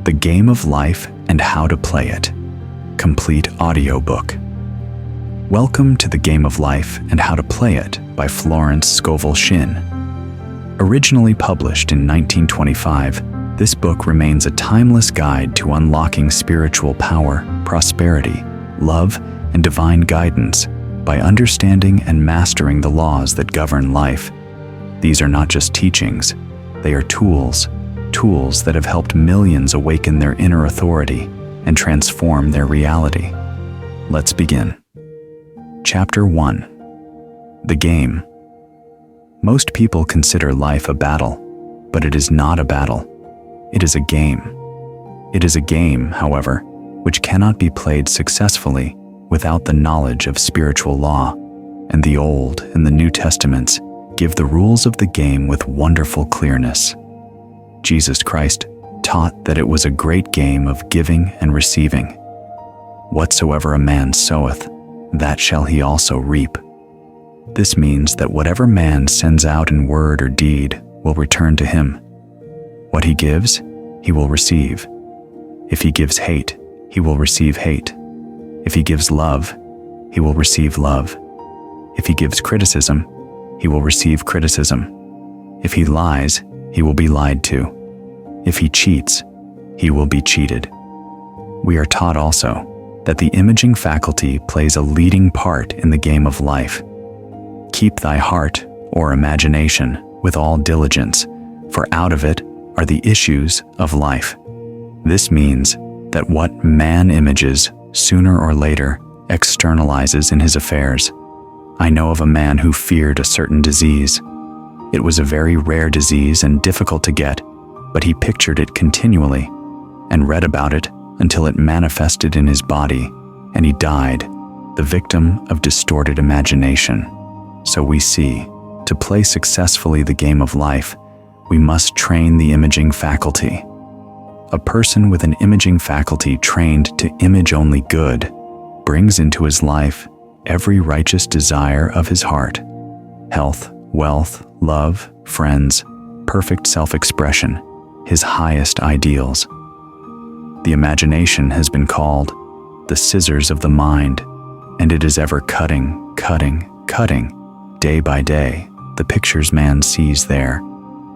The Game of Life and How to Play It. Complete audiobook. Welcome to The Game of Life and How to Play It by Florence Scovel Shinn. Originally published in 1925, this book remains a timeless guide to unlocking spiritual power, prosperity, love, and divine guidance by understanding and mastering the laws that govern life. These are not just teachings, they are tools that have helped millions awaken their inner authority and transform their reality. Let's begin. Chapter 1. The Game. Most people consider life a battle, but it is not a battle. It is a game. It is a game, however, which cannot be played successfully without the knowledge of spiritual law, and the Old and the New Testaments give the rules of the game with wonderful clearness. Jesus Christ taught that it was a great game of giving and receiving. Whatsoever a man soweth, that shall he also reap. This means that whatever man sends out in word or deed will return to him. What he gives, he will receive. If he gives hate, he will receive hate. If he gives love, he will receive love. If he gives criticism, he will receive criticism. If he lies, he will be lied to. If he cheats, he will be cheated. We are taught also that the imaging faculty plays a leading part in the game of life. Keep thy heart, or imagination, with all diligence, for out of it are the issues of life. This means that what man images, sooner or later, externalizes in his affairs. I know of a man who feared a certain disease. It was a very rare disease and difficult to get, but he pictured it continually and read about it until it manifested in his body, and he died, the victim of distorted imagination. So we see, to play successfully the game of life, we must train the imaging faculty. A person with an imaging faculty trained to image only good brings into his life every righteous desire of his heart: health, wealth, love, friends, perfect self-expression, his highest ideals. The imagination has been called the scissors of the mind, and it is ever cutting, day by day, the pictures man sees there,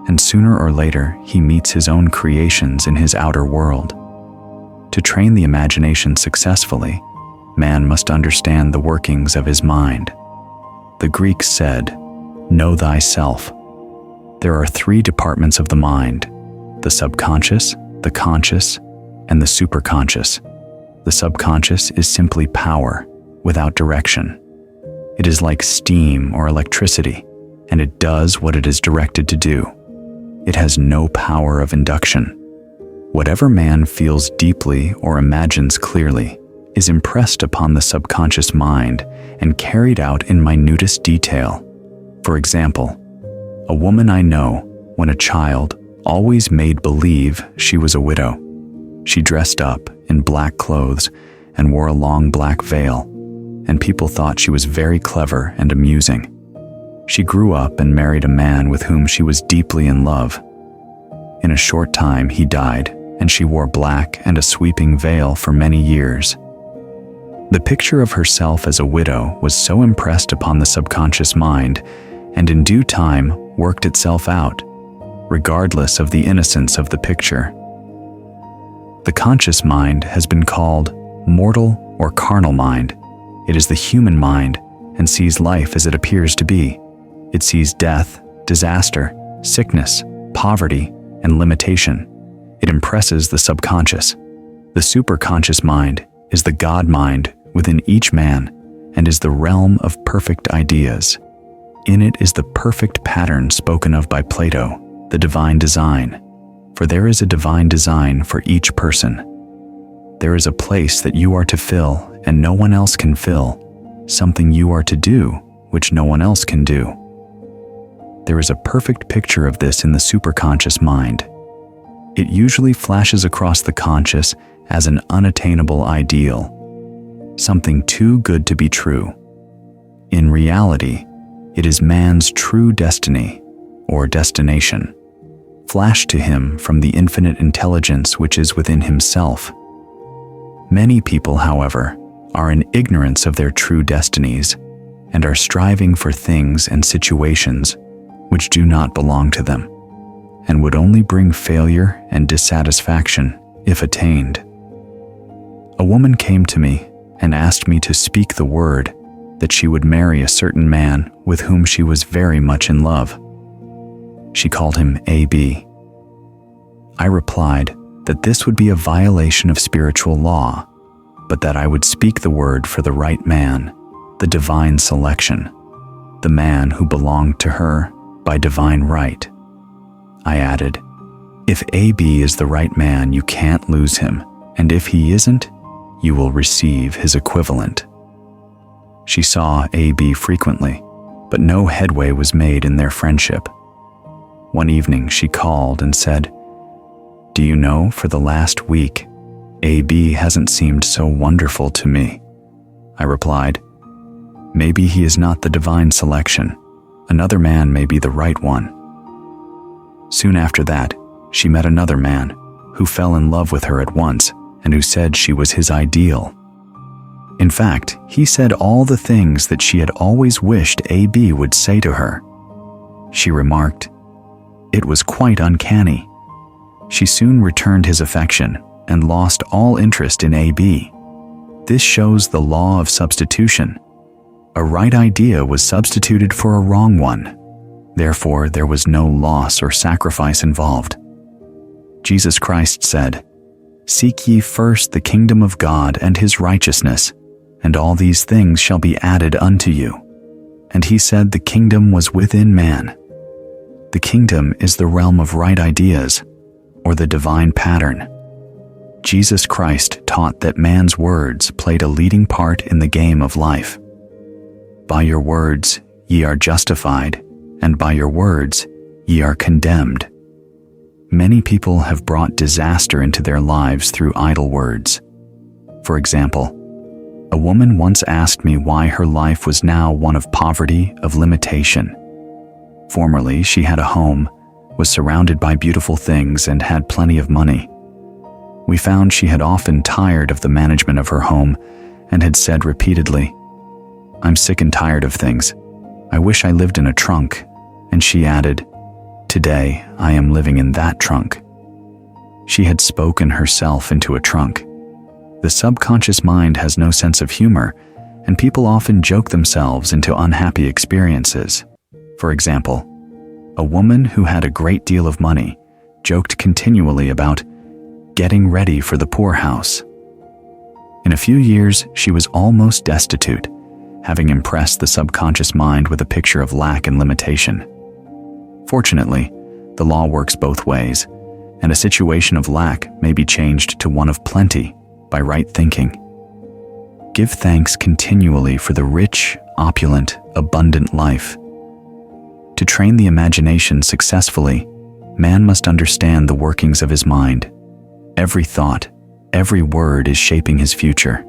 and sooner or later he meets his own creations in his outer world. To train the imagination successfully, man must understand the workings of his mind. The Greeks said, "Know thyself." There are three departments of the mind: the subconscious, the conscious, and the superconscious. The subconscious is simply power, without direction. It is like steam or electricity, and it does what it is directed to do. It has no power of induction. Whatever man feels deeply or imagines clearly is impressed upon the subconscious mind and carried out in minutest detail. For example, a woman I know, when a child, always made believe she was a widow. She dressed up in black clothes and wore a long black veil, and people thought she was very clever and amusing. She grew up and married a man with whom she was deeply in love. In a short time he died, and she wore black and a sweeping veil for many years. The picture of herself as a widow was so impressed upon the subconscious mind, and in due time worked itself out, regardless of the innocence of the picture. The conscious mind has been called mortal or carnal mind. It is the human mind and sees life as it appears to be. It sees death, disaster, sickness, poverty, and limitation. It impresses the subconscious. The superconscious mind is the God mind within each man and is the realm of perfect ideas. In it is the perfect pattern spoken of by Plato, the divine design. For there is a divine design for each person. There is a place that you are to fill and no one else can fill, something you are to do which no one else can do. There is a perfect picture of this in the superconscious mind. It usually flashes across the conscious as an unattainable ideal, something too good to be true. In reality, it is man's true destiny or destination. flashed to him from the infinite intelligence which is within himself. Many people, however, are in ignorance of their true destinies and are striving for things and situations which do not belong to them, and would only bring failure and dissatisfaction if attained. A woman came to me and asked me to speak the word that she would marry a certain man with whom she was very much in love. She called him A.B. I replied that this would be a violation of spiritual law, but that I would speak the word for the right man, the divine selection, the man who belonged to her by divine right. I added, if A.B. is the right man, you can't lose him, and if he isn't, you will receive his equivalent. She saw A.B. frequently, but no headway was made in their friendship. One evening she called and said, "Do you know, for the last week, A.B. hasn't seemed so wonderful to me." I replied, "Maybe he is not the divine selection. Another man may be the right one." Soon after that, she met another man who fell in love with her at once and who said she was his ideal. In fact, he said all the things that she had always wished A.B. would say to her. She remarked, "It was quite uncanny." She soon returned his affection and lost all interest in A.B. This shows the law of substitution. A right idea was substituted for a wrong one. Therefore, there was no loss or sacrifice involved. Jesus Christ said, "Seek ye first the kingdom of God and his righteousness, and all these things shall be added unto you." And he said the kingdom was within man. The kingdom is the realm of right ideas, or the divine pattern. Jesus Christ taught that man's words played a leading part in the game of life. By your words ye are justified, and by your words ye are condemned. Many people have brought disaster into their lives through idle words. For example, a woman once asked me why her life was now one of poverty, of limitation. Formerly, she had a home, was surrounded by beautiful things, and had plenty of money. We found she had often tired of the management of her home and had said repeatedly, "I'm sick and tired of things. I wish I lived in a trunk." And she added, "Today, I am living in that trunk." She had spoken herself into a trunk. The subconscious mind has no sense of humor, and people often joke themselves into unhappy experiences. For example, a woman who had a great deal of money joked continually about getting ready for the poorhouse. In a few years, she was almost destitute, having impressed the subconscious mind with a picture of lack and limitation. Fortunately, the law works both ways, and a situation of lack may be changed to one of plenty by right thinking. Give thanks continually for the rich, opulent, abundant life. To train the imagination successfully, man must understand the workings of his mind. Every thought, every word is shaping his future.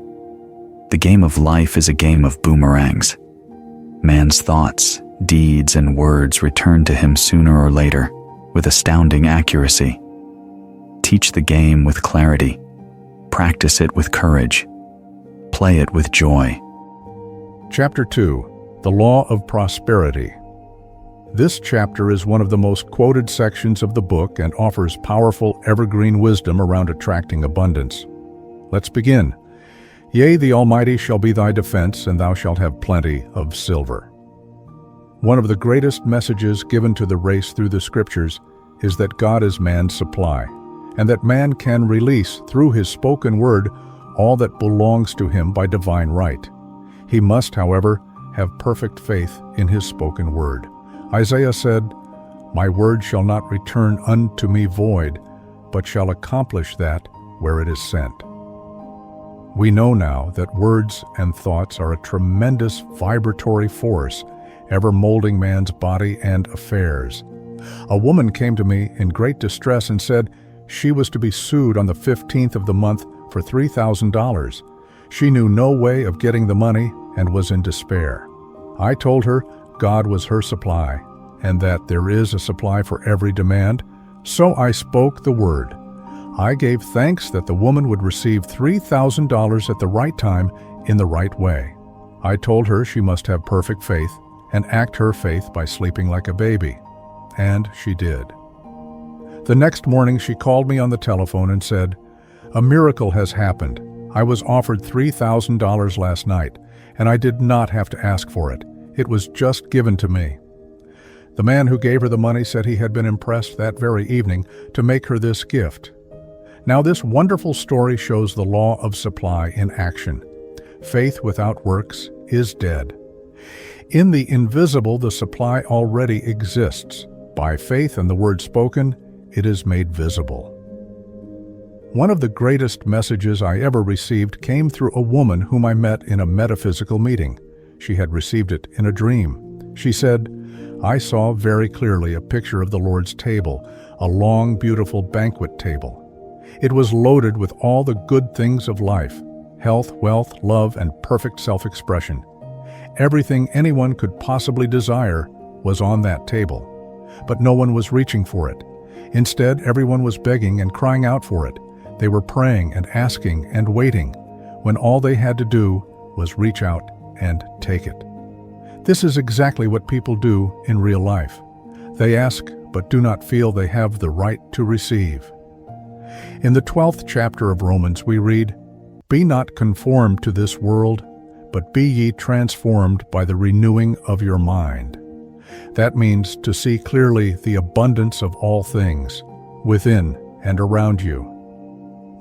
The game of life is a game of boomerangs. Man's thoughts, deeds, and words return to him sooner or later with astounding accuracy. Teach the game with clarity. Practice it with courage. Play it with joy. Chapter 2, The Law of Prosperity. This chapter is one of the most quoted sections of the book and offers powerful evergreen wisdom around attracting abundance. Let's begin. Yea, the Almighty shall be thy defense, and thou shalt have plenty of silver. One of the greatest messages given to the race through the Scriptures is that God is man's supply, and that man can release through his spoken word all that belongs to him by divine right. He must, however, have perfect faith in his spoken word. Isaiah said, "My word shall not return unto me void, but shall accomplish that where it is sent." We know now that words and thoughts are a tremendous vibratory force, ever molding man's body and affairs. A woman came to me in great distress and said she was to be sued on the 15th of the month for $3,000. She knew no way of getting the money and was in despair. I told her God was her supply, and that there is a supply for every demand, So I spoke the word. I gave thanks that the woman would receive $3,000 at the right time in the right way. I told her she must have perfect faith and act her faith by sleeping like a baby. And she did. The next morning she called me on the telephone and said, "A miracle has happened. I was offered $3,000 last night, and I did not have to ask for it. It was just given to me." The man who gave her the money said he had been impressed that very evening to make her this gift. Now this wonderful story shows the law of supply in action. Faith without works is dead. In the invisible, the supply already exists. By faith and the word spoken, it is made visible. One of the greatest messages I ever received came through a woman whom I met in a metaphysical meeting. She had received it in a dream. She said, "I saw very clearly a picture of the Lord's table, a long, beautiful banquet table. It was loaded with all the good things of life, health, wealth, love, and perfect self-expression. Everything anyone could possibly desire was on that table, but no one was reaching for it. Instead, everyone was begging and crying out for it. They were praying and asking and waiting, when all they had to do was reach out and take it." This is exactly what people do in real life. They ask, but do not feel they have the right to receive. In the 12th chapter of Romans, we read, "Be not conformed to this world, but be ye transformed by the renewing of your mind." That means to see clearly the abundance of all things, within and around you.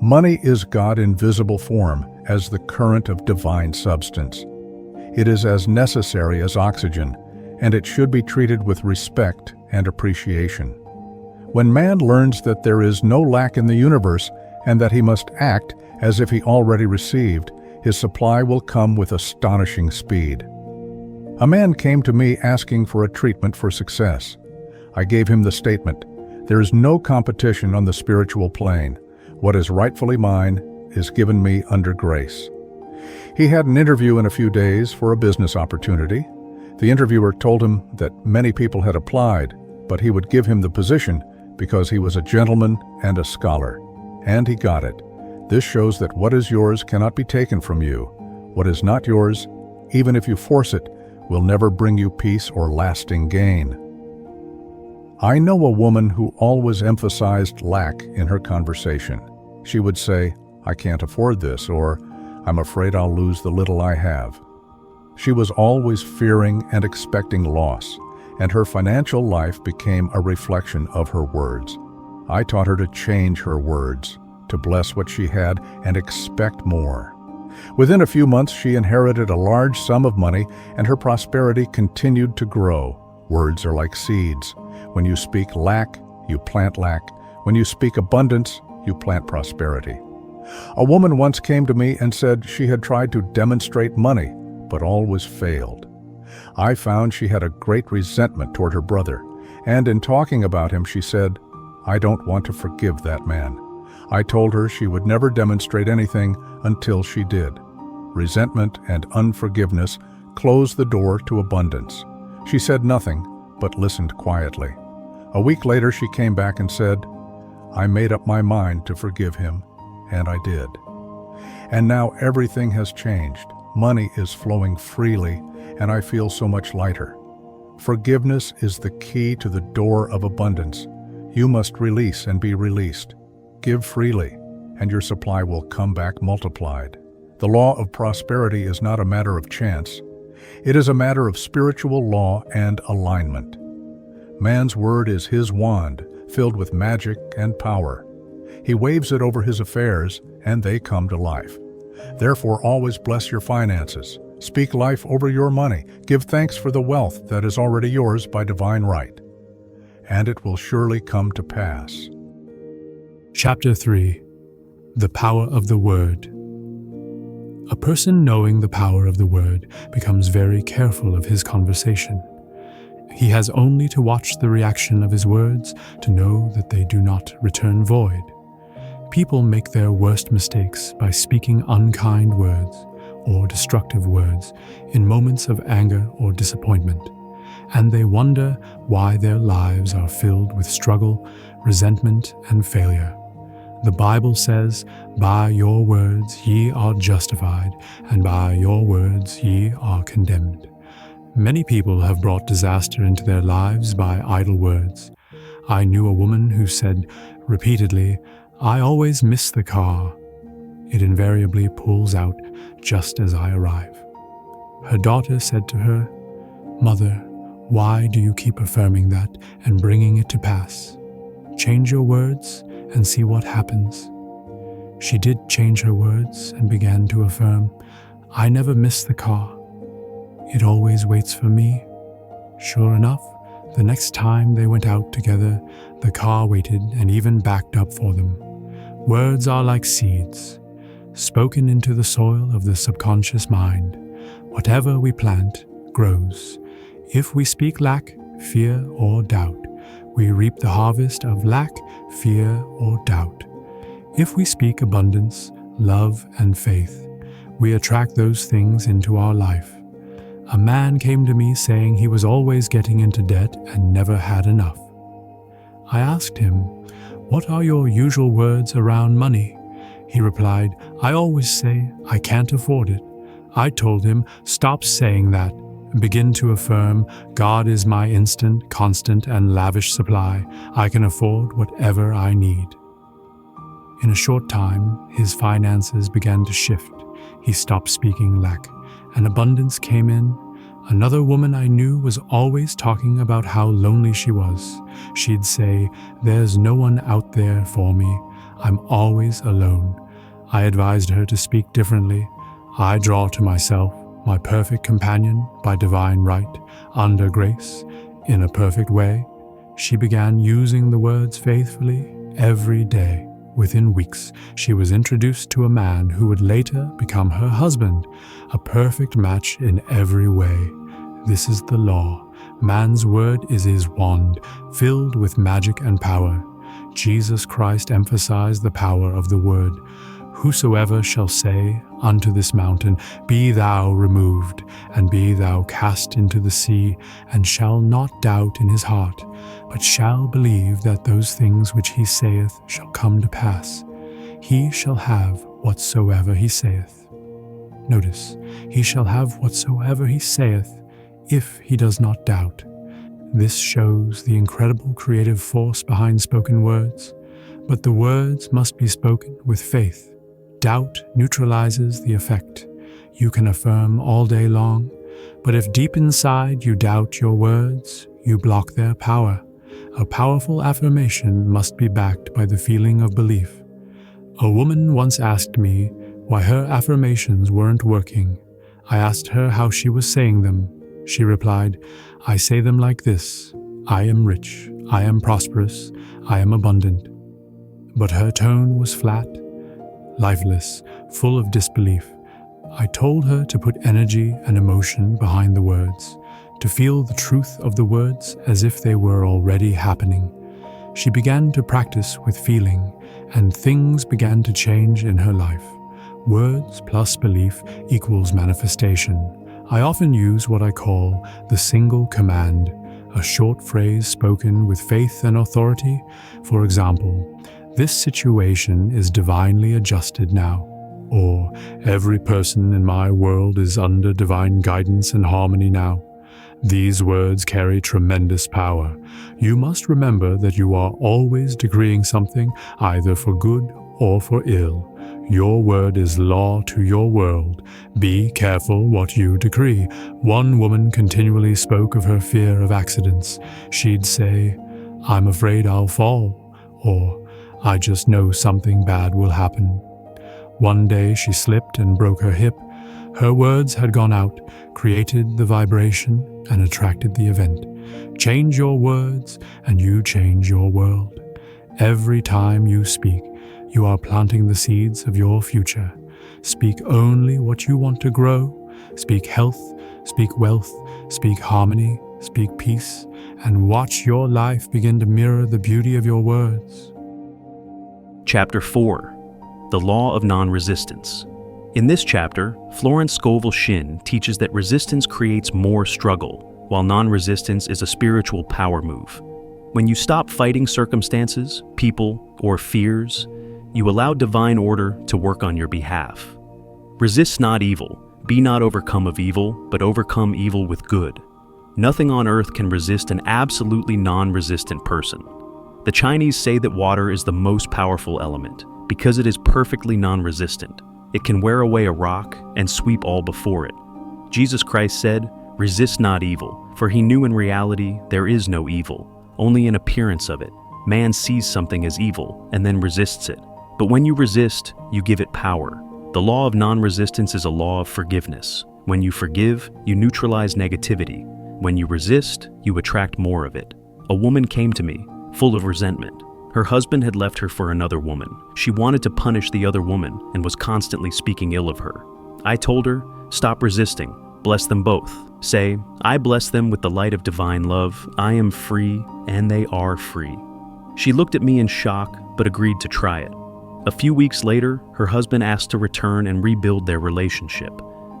Money is God in visible form as the current of divine substance. It is as necessary as oxygen, and it should be treated with respect and appreciation. When man learns that there is no lack in the universe and that he must act as if he already received, his supply will come with astonishing speed. A man came to me asking for a treatment for success. I gave him the statement, "There is no competition on the spiritual plane. What is rightfully mine is given me under grace." He had an interview in a few days for a business opportunity. The interviewer told him that many people had applied, but he would give him the position because he was a gentleman and a scholar. And he got it. This shows that what is yours cannot be taken from you. What is not yours, even if you force it, will never bring you peace or lasting gain. I know a woman who always emphasized lack in her conversation. She would say, "I can't afford this," or "I'm afraid I'll lose the little I have." She was always fearing and expecting loss, and her financial life became a reflection of her words. I taught her to change her words, to bless what she had and expect more. Within a few months, she inherited a large sum of money, and her prosperity continued to grow. Words are like seeds. When you speak lack, you plant lack. When you speak abundance, you plant prosperity. A woman once came to me and said she had tried to demonstrate money, but always failed. I found she had a great resentment toward her brother, and in talking about him, she said, "I don't want to forgive that man." I told her she would never demonstrate anything until she did. Resentment and unforgiveness closed the door to abundance. She said nothing, but listened quietly. A week later, she came back and said, "I made up my mind to forgive him, and I did." And now everything has changed. Money is flowing freely, and I feel so much lighter. Forgiveness is the key to the door of abundance. You must release and be released. Give freely, and your supply will come back multiplied. The law of prosperity is not a matter of chance. It is a matter of spiritual law and alignment. Man's word is his wand, filled with magic and power. He waves it over his affairs, and they come to life. Therefore, always bless your finances. Speak life over your money. Give thanks for the wealth that is already yours by divine right. And it will surely come to pass. Chapter 3. The Power of the Word. A person knowing the power of the word becomes very careful of his conversation. He has only to watch the reaction of his words to know that they do not return void. People make their worst mistakes by speaking unkind words or destructive words in moments of anger or disappointment. and they wonder why their lives are filled with struggle, resentment, and failure. The Bible says, "By your words ye are justified, and by your words ye are condemned." Many people have brought disaster into their lives by idle words. I knew a woman who said repeatedly, "I always miss the car." It invariably pulls out just as I arrive. Her daughter said to her, "Mother, why do you keep affirming that and bringing it to pass? Change your words and see what happens." She did change her words and began to affirm, "I never miss the car. It always waits for me." Sure enough, the next time they went out together, the car waited and even backed up for them. Words are like seeds, spoken into the soil of the subconscious mind. Whatever we plant grows. If we speak lack, fear, or doubt, we reap the harvest of lack, fear, or doubt. If we speak abundance, love, and faith, we attract those things into our life. A man came to me saying he was always getting into debt and never had enough. I asked him, "What are your usual words around money?" He replied, "I always say, I can't afford it." I told him, "Stop saying that. Begin to affirm, God is my instant, constant, and lavish supply. I can afford whatever I need." In a short time, his finances began to shift. He stopped speaking lack, and abundance came in. Another woman I knew was always talking about how lonely she was. She'd say, "There's no one out there for me. I'm always alone." I advised her to speak differently. "I draw to myself my perfect companion by divine right, under grace, in a perfect way." She began using the words faithfully every day. Within weeks, she was introduced to a man who would later become her husband, a perfect match in every way. This is the law. Man's word is his wand, filled with magic and power. Jesus Christ emphasized the power of the word. "Whosoever shall say unto this mountain, Be thou removed, and be thou cast into the sea, and shall not doubt in his heart, but shall believe that those things which he saith shall come to pass, he shall have whatsoever he saith." Notice, he shall have whatsoever he saith if he does not doubt. This shows the incredible creative force behind spoken words, but the words must be spoken with faith. Doubt neutralizes the effect. You can affirm all day long, but if deep inside you doubt your words, you block their power. A powerful affirmation must be backed by the feeling of belief. A woman once asked me why her affirmations weren't working. I asked her how she was saying them. She replied, "I say them like this: I am rich, I am prosperous, I am abundant." But her tone was flat, lifeless, full of disbelief. I told her to put energy and emotion behind the words, to feel the truth of the words as if they were already happening. She began to practice with feeling, and things began to change in her life. Words plus belief equals manifestation. I often use what I call the single command, a short phrase spoken with faith and authority. For example, "This situation is divinely adjusted now," or "Every person in my world is under divine guidance and harmony now." These words carry tremendous power. You must remember that you are always decreeing something, either for good or for ill. Your word is law to your world. Be careful what you decree. One woman continually spoke of her fear of accidents. She'd say, "I'm afraid I'll fall," or "I just know something bad will happen." One day she slipped and broke her hip. Her words had gone out, created the vibration, and attracted the event. Change your words, and you change your world. Every time you speak, you are planting the seeds of your future. Speak only what you want to grow. Speak health, speak wealth, speak harmony, speak peace, and watch your life begin to mirror the beauty of your words. Chapter 4. The Law of Nonresistance. In this chapter, Florence Scovel Shinn teaches that resistance creates more struggle, while non-resistance is a spiritual power move. When you stop fighting circumstances, people, or fears, you allow divine order to work on your behalf. Resist not evil. Be not overcome of evil, but overcome evil with good. Nothing on earth can resist an absolutely non-resistant person. The Chinese say that water is the most powerful element because it is perfectly non-resistant. It can wear away a rock and sweep all before it. Jesus Christ said, "Resist not evil," for he knew in reality there is no evil, only an appearance of it. Man sees something as evil and then resists it. But when you resist, you give it power. The law of non-resistance is a law of forgiveness. When you forgive, you neutralize negativity. When you resist, you attract more of it. A woman came to me, full of resentment. Her husband had left her for another woman. She wanted to punish the other woman and was constantly speaking ill of her. I told her, stop resisting, bless them both. Say, I bless them with the light of divine love. I am free, and they are free. She looked at me in shock, but agreed to try it. A few weeks later, her husband asked to return and rebuild their relationship.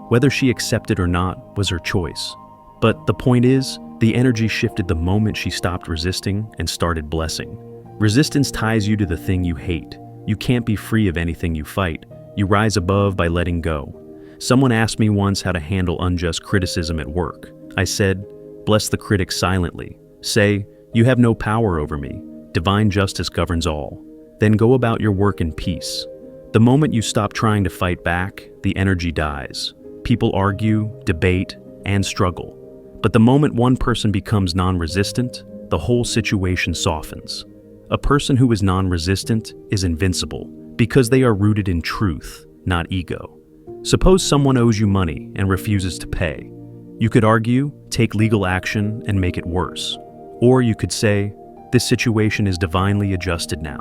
Whether she accepted or not was her choice. But the point is, the energy shifted the moment she stopped resisting and started blessing. Resistance ties you to the thing you hate. You can't be free of anything you fight. You rise above by letting go. Someone asked me once how to handle unjust criticism at work. I said, bless the critic silently. Say, you have no power over me. Divine justice governs all. Then go about your work in peace. The moment you stop trying to fight back, the energy dies. People argue, debate, and struggle. But the moment one person becomes non-resistant, the whole situation softens. A person who is non-resistant is invincible because they are rooted in truth, not ego. Suppose someone owes you money and refuses to pay. You could argue, take legal action, and make it worse. Or you could say, this situation is divinely adjusted now.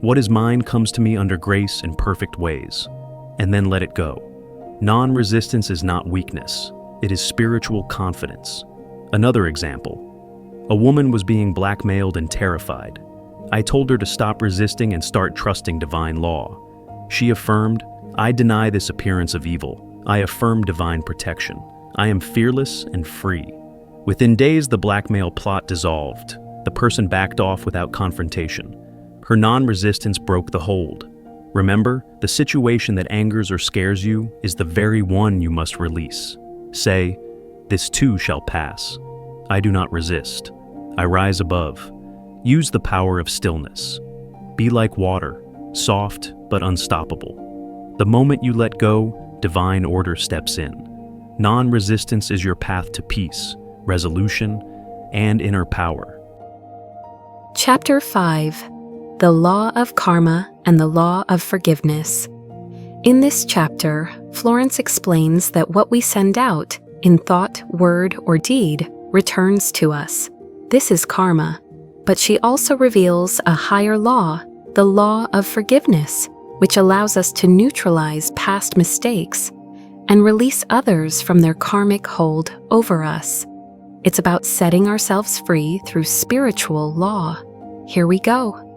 What is mine comes to me under grace in perfect ways. And then let it go. Non-resistance is not weakness. It is spiritual confidence. Another example. A woman was being blackmailed and terrified. I told her to stop resisting and start trusting divine law. She affirmed, I deny this appearance of evil. I affirm divine protection. I am fearless and free. Within days, the blackmail plot dissolved. The person backed off without confrontation. Her non-resistance broke the hold. Remember, the situation that angers or scares you is the very one you must release. Say, this too shall pass. I do not resist. I rise above. Use the power of stillness. Be like water, soft but unstoppable. The moment you let go, divine order steps in. Non-resistance is your path to peace, resolution, and inner power. Chapter 5. The Law of Karma and the Law of Forgiveness. In this chapter, Florence explains that what we send out, in thought, word, or deed, returns to us. This is karma. But she also reveals a higher law, the law of forgiveness, which allows us to neutralize past mistakes and release others from their karmic hold over us. It's about setting ourselves free through spiritual law. Here we go.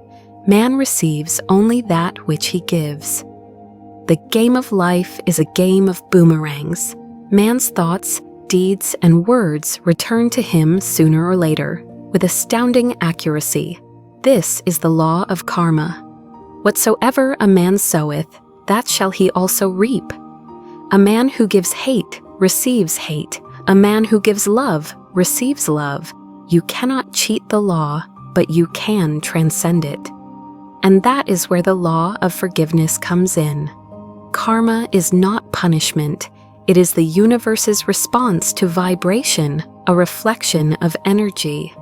Man receives only that which he gives. The game of life is a game of boomerangs. Man's thoughts, deeds, and words return to him sooner or later, with astounding accuracy. This is the law of karma. Whatsoever a man soweth, that shall he also reap. A man who gives hate receives hate. A man who gives love receives love. You cannot cheat the law, but you can transcend it. And that is where the law of forgiveness comes in. Karma is not punishment. It is the universe's response to vibration, a reflection of energy.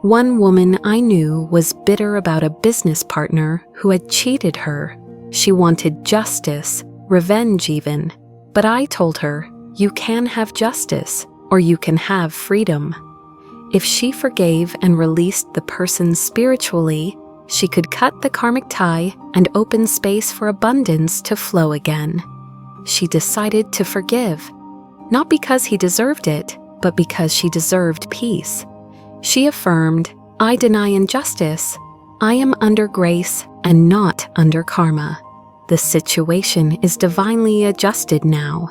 One woman I knew was bitter about a business partner who had cheated her. She wanted justice, revenge even. But I told her, you can have justice, or you can have freedom. If she forgave and released the person spiritually, she could cut the karmic tie and open space for abundance to flow again. She decided to forgive, not because he deserved it, but because she deserved peace. She affirmed, I deny injustice. I am under grace and not under karma. The situation is divinely adjusted now.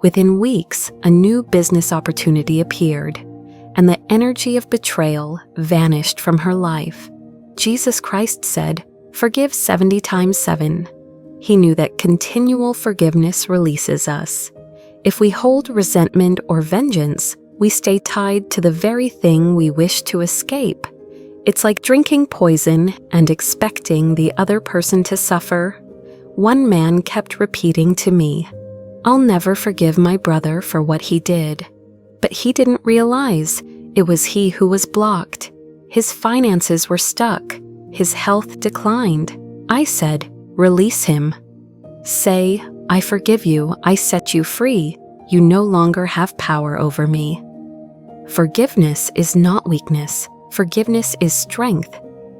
Within weeks, a new business opportunity appeared, and the energy of betrayal vanished from her life. Jesus Christ said, "Forgive 70 times 7. He knew that continual forgiveness releases us. If we hold resentment or vengeance, we stay tied to the very thing we wish to escape. It's like drinking poison and expecting the other person to suffer. One man kept repeating to me, "I'll never forgive my brother for what he did." But he didn't realize it was he who was blocked. His finances were stuck. His health declined. I said, "Release him. Say, 'I forgive you, I set you free. You no longer have power over me.'" Forgiveness is not weakness. Forgiveness is strength.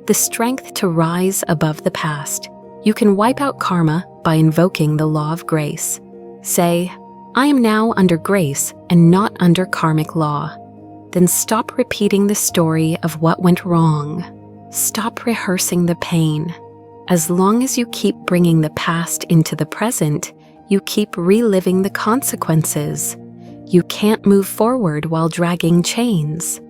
The strength to rise above the past. You can wipe out karma by invoking the law of grace. Say, "I am now under grace and not under karmic law." Then stop repeating the story of what went wrong. Stop rehearsing the pain. As long as you keep bringing the past into the present, you keep reliving the consequences. You can't move forward while dragging chains.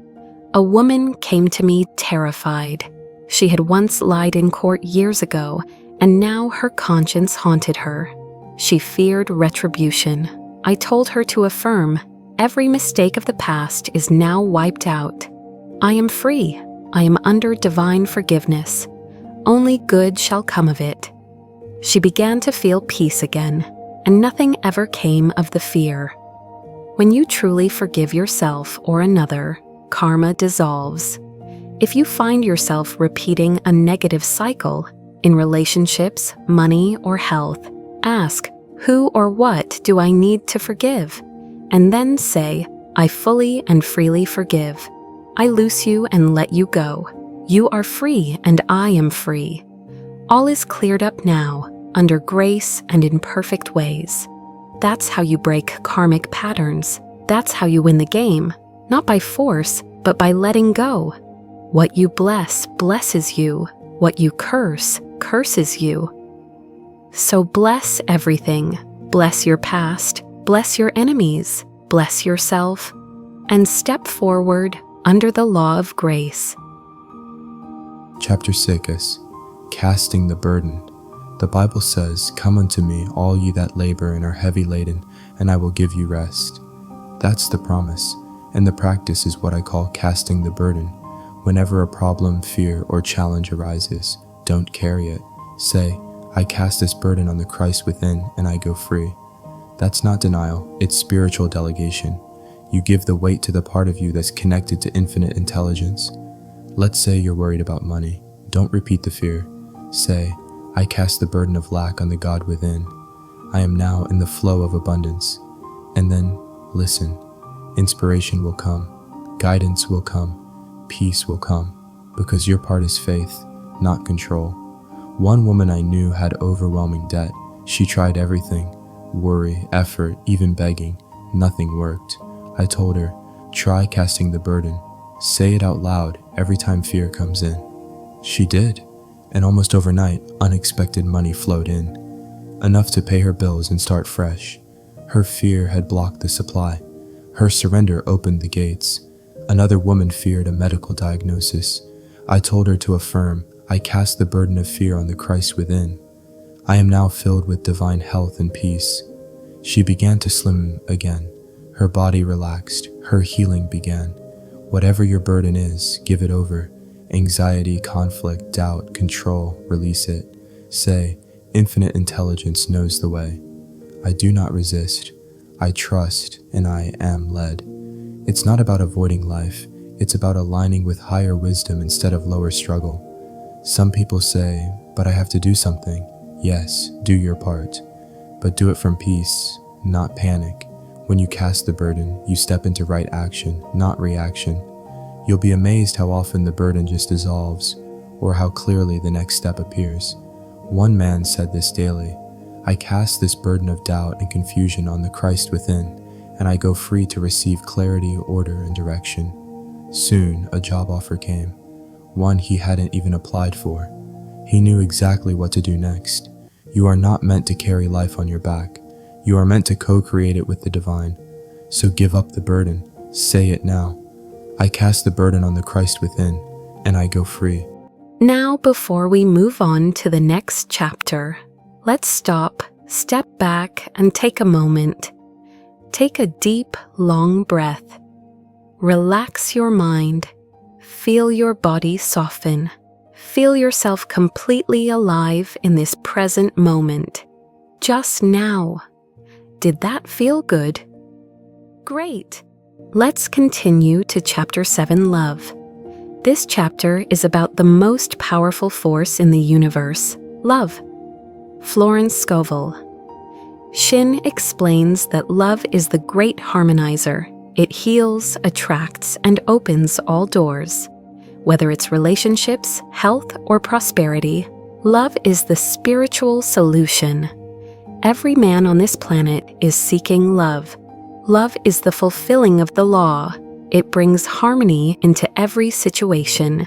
A woman came to me terrified. She had once lied in court years ago, and now her conscience haunted her. She feared retribution. I told her to affirm, "Every mistake of the past is now wiped out. I am free. I am under divine forgiveness. Only good shall come of it." She began to feel peace again, and nothing ever came of the fear. When you truly forgive yourself or another, karma dissolves. If you find yourself repeating a negative cycle in relationships, money, or health, ask, "Who or what do I need to forgive?" And then say, "I fully and freely forgive. I loose you and let you go. You are free and I am free." All is cleared up now, under grace and in perfect ways. That's how you break karmic patterns. That's how you win the game, not by force, but by letting go. What you bless blesses you. What you curse curses you. So bless everything. Bless your past. Bless your enemies. Bless yourself. And step forward under the law of grace. Chapter 6. Casting the burden. The Bible says, "Come unto me, all ye that labor and are heavy laden, and I will give you rest." That's the promise, and the practice is what I call casting the burden. Whenever a problem, fear, or challenge arises, don't carry it. Say, "I cast this burden on the Christ within, and I go free." That's not denial, it's spiritual delegation. You give the weight to the part of you that's connected to infinite intelligence. Let's say you're worried about money. Don't repeat the fear. Say, "I cast the burden of lack on the God within. I am now in the flow of abundance." And then, listen. Inspiration will come. Guidance will come. Peace will come. Because your part is faith, not control. One woman I knew had overwhelming debt. She tried everything. Worry, effort, even begging. Nothing worked. I told her, "Try casting the burden. Say it out loud every time fear comes in." She did. And almost overnight, unexpected money flowed in. Enough to pay her bills and start fresh. Her fear had blocked the supply. Her surrender opened the gates. Another woman feared a medical diagnosis. I told her to affirm, "I cast the burden of fear on the Christ within. I am now filled with divine health and peace." She began to slim again. Her body relaxed. Her healing began. Whatever your burden is, give it over. Anxiety, conflict, doubt, control, release it. Say, "Infinite intelligence knows the way. I do not resist. I trust and I am led." It's not about avoiding life. It's about aligning with higher wisdom instead of lower struggle. Some people say, "But I have to do something." Yes, do your part. But do it from peace, not panic. When you cast the burden, you step into right action, not reaction. You'll be amazed how often the burden just dissolves, or how clearly the next step appears. One man said this daily, "I cast this burden of doubt and confusion on the Christ within, and I go free to receive clarity, order, and direction." Soon, a job offer came, one he hadn't even applied for. He knew exactly what to do next. You are not meant to carry life on your back. You are meant to co-create it with the divine. So give up the burden. Say it now. I cast the burden on the Christ within, and I go free. Now, before we move on to the next chapter, let's stop, step back, and take a moment. Take a deep, long breath. Relax your mind. Feel your body soften. Feel yourself completely alive in this present moment. Just now. Did that feel good? Great. Let's continue to Chapter 7, Love. This chapter is about the most powerful force in the universe, love. Florence Scovel Shinn explains that love is the great harmonizer. It heals, attracts, and opens all doors. Whether it's relationships, health, or prosperity, love is the spiritual solution. Every man on this planet is seeking love. Love is the fulfilling of the law. It brings harmony into every situation.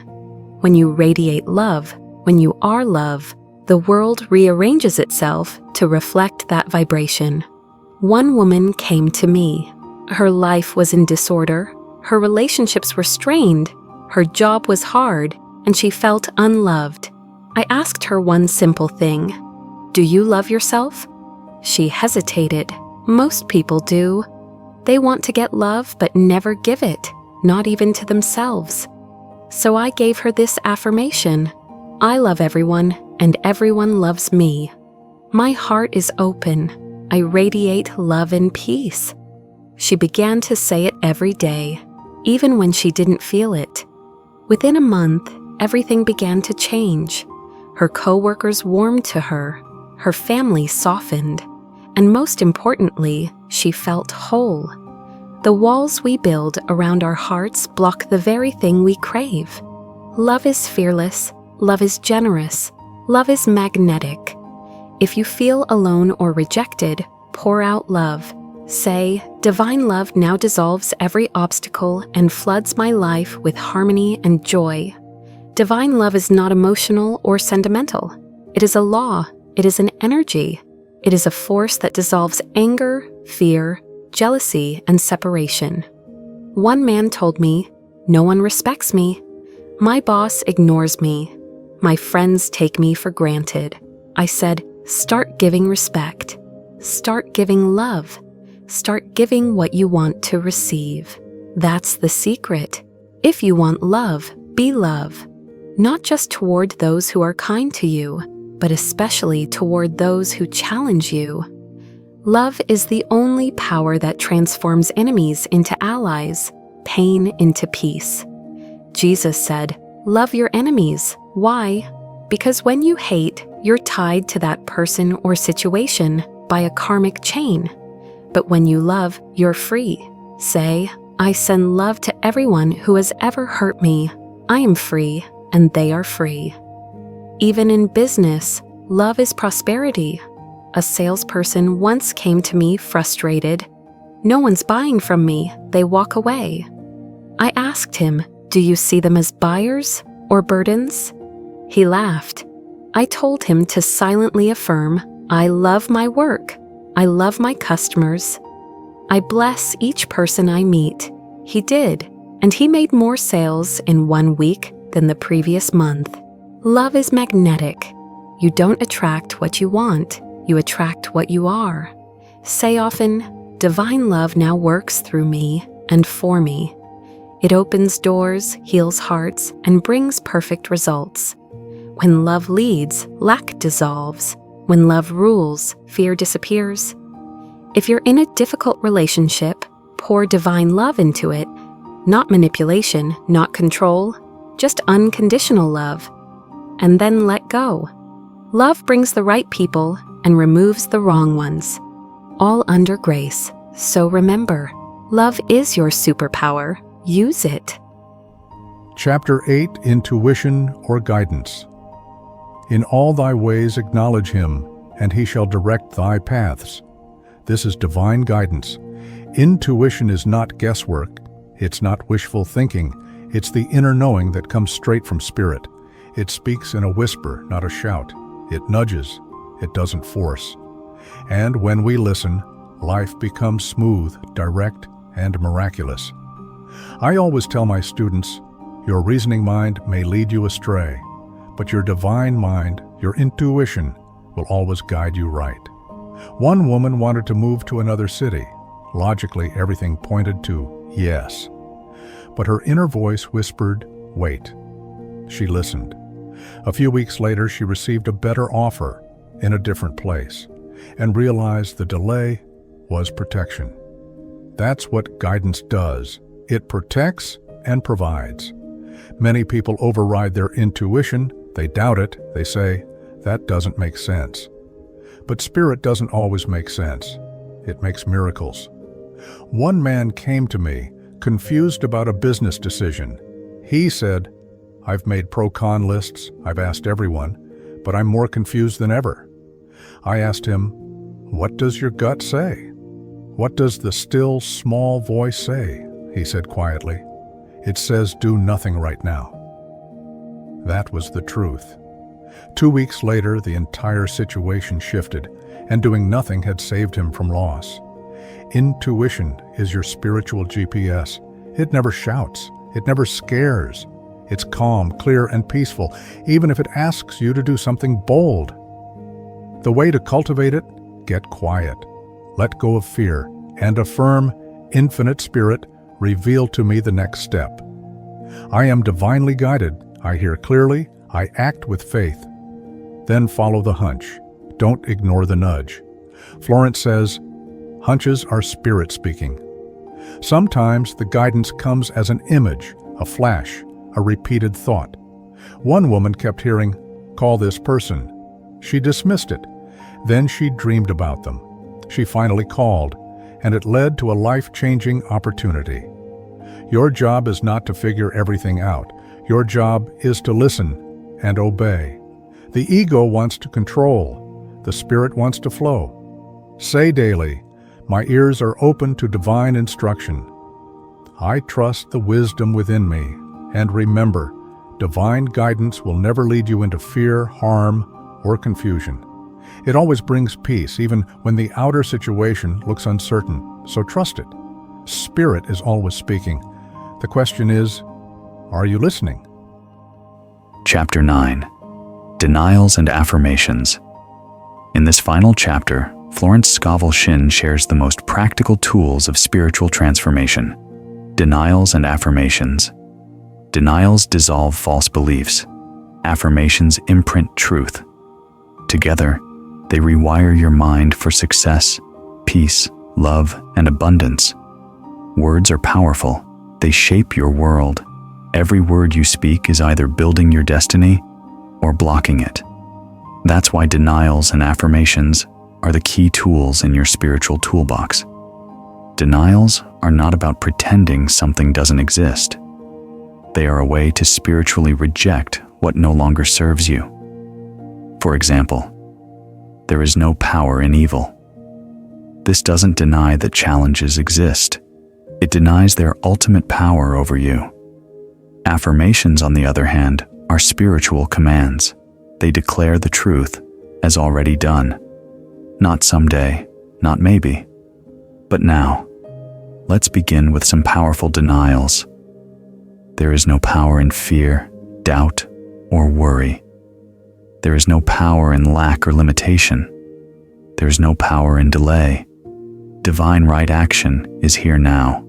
When you radiate love, when you are love, the world rearranges itself to reflect that vibration. One woman came to me. Her life was in disorder, her relationships were strained, her job was hard, and she felt unloved. I asked her one simple thing. Do you love yourself? She hesitated. Most people do. They want to get love but never give it, not even to themselves. So I gave her this affirmation. I love everyone, and everyone loves me. My heart is open. I radiate love and peace. She began to say it every day, even when she didn't feel it. Within a month, everything began to change. Her coworkers warmed to her. Her family softened. And most importantly, she felt whole. The walls we build around our hearts block the very thing we crave. Love is fearless. Love is generous. Love is magnetic. If you feel alone or rejected, pour out love. Say, divine love now dissolves every obstacle and floods my life with harmony and joy. Divine love is not emotional or sentimental. It is a law. It is an energy. It is a force that dissolves anger, fear, jealousy, and separation. One man told me, "No one respects me. My boss ignores me. My friends take me for granted." I said, start giving respect. Start giving love. Start giving what you want to receive. That's the secret. If you want love, be love. Not just toward those who are kind to you, but especially toward those who challenge you. Love is the only power that transforms enemies into allies, pain into peace. Jesus said, love your enemies. Why? Because when you hate, you're tied to that person or situation by a karmic chain. But when you love, you're free. Say, I send love to everyone who has ever hurt me. I am free, and they are free. Even in business, love is prosperity. A salesperson once came to me frustrated. No one's buying from me, they walk away. I asked him, do you see them as buyers or burdens? He laughed. I told him to silently affirm, I love my work. I love my customers. I bless each person I meet. He did, and he made more sales in 1 week than the previous month. Love is magnetic. You don't attract what you want, you attract what you are. Say often, divine love now works through me and for me. It opens doors, heals hearts, and brings perfect results. When love leads, lack dissolves. When love rules, fear disappears. If you're in a difficult relationship, pour divine love into it. Not manipulation, not control, just unconditional love. And then let go. Love brings the right people and removes the wrong ones. All under grace. So remember, love is your superpower. Use it. Chapter 8, Intuition or Guidance. In all thy ways acknowledge him, and he shall direct thy paths. This is divine guidance. Intuition is not guesswork. It's not wishful thinking. It's the inner knowing that comes straight from spirit. It speaks in a whisper, not a shout. It nudges. It doesn't force. And when we listen, life becomes smooth, direct, and miraculous. I always tell my students, your reasoning mind may lead you astray, but your divine mind, your intuition, will always guide you right. One woman wanted to move to another city. Logically, everything pointed to yes. But her inner voice whispered, wait. She listened. A few weeks later, she received a better offer in a different place and realized the delay was protection. That's what guidance does. It protects and provides. Many people override their intuition. They doubt it. They say, that doesn't make sense. But Spirit doesn't always make sense. It makes miracles. One man came to me, confused about a business decision. He said, I've made pro-con lists, I've asked everyone, but I'm more confused than ever. I asked him, what does your gut say? What does the still, small voice say? He said quietly, it says do nothing right now. That was the truth. 2 weeks later, the entire situation shifted, and doing nothing had saved him from loss. Intuition is your spiritual GPS. It never shouts. It never scares. It's calm, clear, and peaceful, even if it asks you to do something bold. The way to cultivate it? Get quiet. Let go of fear, and affirm, Infinite Spirit, reveal to me the next step. I am divinely guided. I hear clearly. I act with faith. Then follow the hunch. Don't ignore the nudge. Florence says, hunches are spirit speaking. Sometimes the guidance comes as an image, a flash, a repeated thought. One woman kept hearing, call this person. She dismissed it. Then she dreamed about them. She finally called, and it led to a life-changing opportunity. Your job is not to figure everything out. Your job is to listen and obey. The ego wants to control. The spirit wants to flow. Say daily, my ears are open to divine instruction. I trust the wisdom within me. And remember, divine guidance will never lead you into fear, harm, or confusion. It always brings peace, even when the outer situation looks uncertain. So trust it. Spirit is always speaking. The question is, are you listening? Chapter 9. Denials and Affirmations. In this final chapter, Florence Scovel Shinn shares the most practical tools of spiritual transformation. Denials and Affirmations. Denials dissolve false beliefs. Affirmations imprint truth. Together, they rewire your mind for success, peace, love, and abundance. Words are powerful. They shape your world. Every word you speak is either building your destiny or blocking it. That's why denials and affirmations are the key tools in your spiritual toolbox. Denials are not about pretending something doesn't exist. They are a way to spiritually reject what no longer serves you. For example, there is no power in evil. This doesn't deny that challenges exist. It denies their ultimate power over you. Affirmations, on the other hand, are spiritual commands. They declare the truth as already done. Not someday, not maybe, but now. Let's begin with some powerful denials. There is no power in fear, doubt, or worry. There is no power in lack or limitation. There is no power in delay. Divine right action is here now.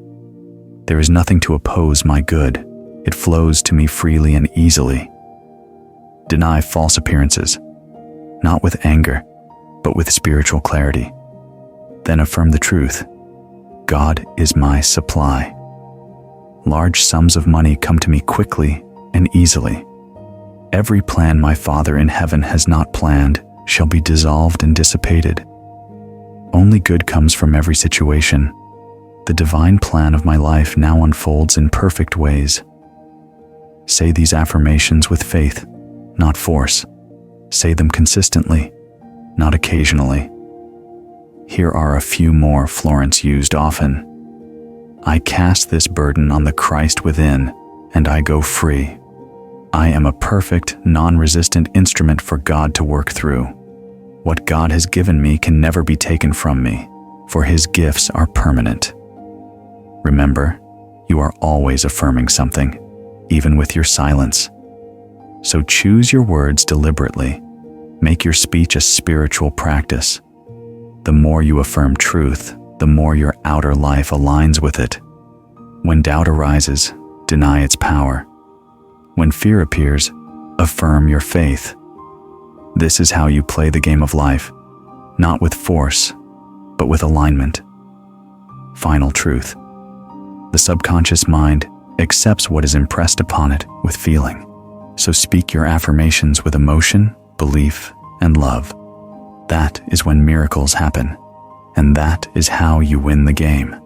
There is nothing to oppose my good. It flows to me freely and easily. Deny false appearances, not with anger, but with spiritual clarity. Then affirm the truth. God is my supply. Large sums of money come to me quickly and easily. Every plan my Father in heaven has not planned shall be dissolved and dissipated. Only good comes from every situation. The divine plan of my life now unfolds in perfect ways. Say these affirmations with faith, not force. Say them consistently, not occasionally. Here are a few more Florence used often. I cast this burden on the Christ within, and I go free. I am a perfect, non-resistant instrument for God to work through. What God has given me can never be taken from me, for His gifts are permanent. Remember, You are always affirming something, even with your silence. So choose your words deliberately. Make your speech a spiritual practice. The more you affirm truth, the more your outer life aligns with it. When doubt arises, deny its power. When fear appears, affirm your faith. This is how you play the game of life, not with force, but with alignment. Final truth. The subconscious mind accepts what is impressed upon it with feeling. So speak your affirmations with emotion, belief, and love. That is when miracles happen, and that is how you win the game.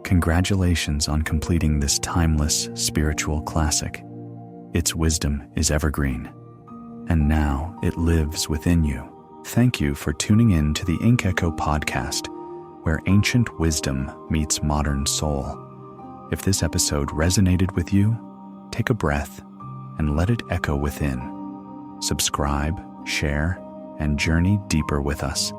Congratulations on completing this timeless spiritual classic. Its wisdom is evergreen, and now it lives within you. Thank you for tuning in to the InkEcho podcast, where ancient wisdom meets modern soul. If this episode resonated with you, take a breath and let it echo within. Subscribe, share, and journey deeper with us.